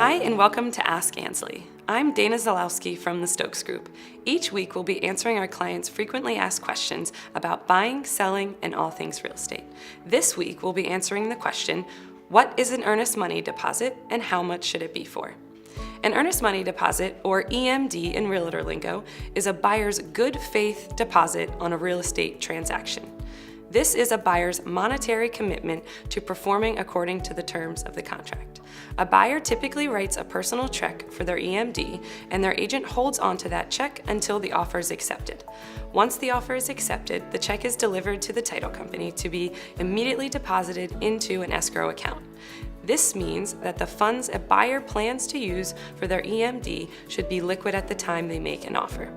Hi, and welcome to Ask Anslie. I'm Dana Zalowski from the Stokes Group. Each week, we'll be answering our clients' frequently asked questions about buying, selling, and all things real estate. This week, we'll be answering the question, what is an earnest money deposit and how much should it be for? An earnest money deposit, or EMD in realtor lingo, is a buyer's good faith deposit on a real estate transaction. This is a buyer's monetary commitment to performing according to the terms of the contract. A buyer typically writes a personal check for their EMD, and their agent holds onto that check until the offer is accepted. Once the offer is accepted, the check is delivered to the title company to be immediately deposited into an escrow account. This means that the funds a buyer plans to use for their EMD should be liquid at the time they make an offer.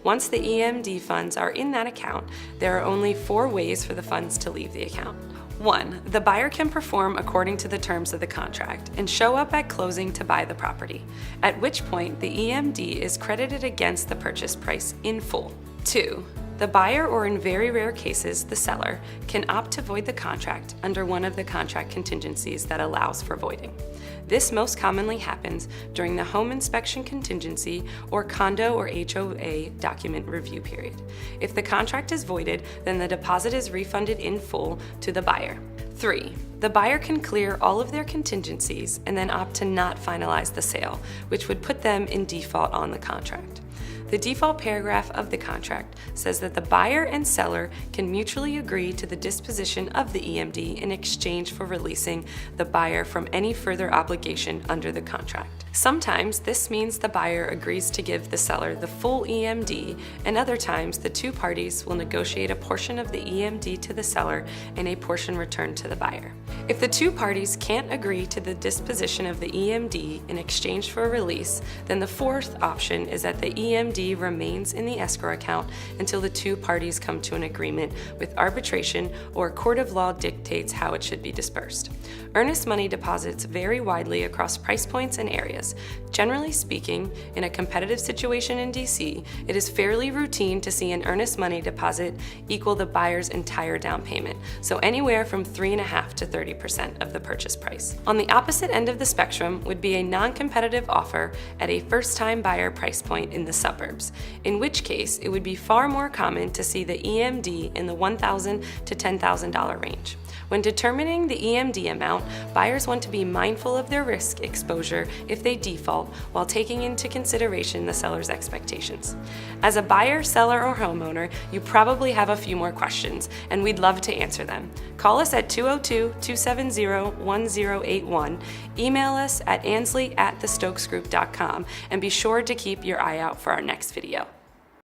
Once the EMD funds are in that account, there are only 4 ways for the funds to leave the account. 1. The buyer can perform according to the terms of the contract and show up at closing to buy the property, at which point the EMD is credited against the purchase price in full. 2. The buyer, or in very rare cases, the seller, can opt to void the contract under one of the contract contingencies that allows for voiding. This most commonly happens during the home inspection contingency or condo or HOA document review period. If the contract is voided, then the deposit is refunded in full to the buyer. 3. The buyer can clear all of their contingencies and then opt to not finalize the sale, which would put them in default on the contract. The default paragraph of the contract says that the buyer and seller can mutually agree to the disposition of the EMD in exchange for releasing the buyer from any further obligation under the contract. Sometimes this means the buyer agrees to give the seller the full EMD, and other times the 2 parties will negotiate a portion of the EMD to the seller and a portion returned to the buyer. If the 2 parties can't agree to the disposition of the EMD in exchange for a release, then the 4th option is that the EMD remains in the escrow account until the 2 parties come to an agreement with arbitration or a court of law dictates how it should be dispersed. Earnest money deposits vary widely across price points and areas. Generally speaking, in a competitive situation in DC, it is fairly routine to see an earnest money deposit equal the buyer's entire down payment, so anywhere from 3.5% to 30% of the purchase price. On the opposite end of the spectrum would be a non-competitive offer at a first-time buyer price point in the suburbs, in which case it would be far more common to see the EMD in the $1,000 to $10,000 range. When determining the EMD amount, buyers want to be mindful of their risk exposure if they default while taking into consideration the seller's expectations. As a buyer, seller, or homeowner, you probably have a few more questions, and we'd love to answer them. Call us at 202-270-1081, email us at anslie@thestokesgroup.com, and be sure to keep your eye out for our next video.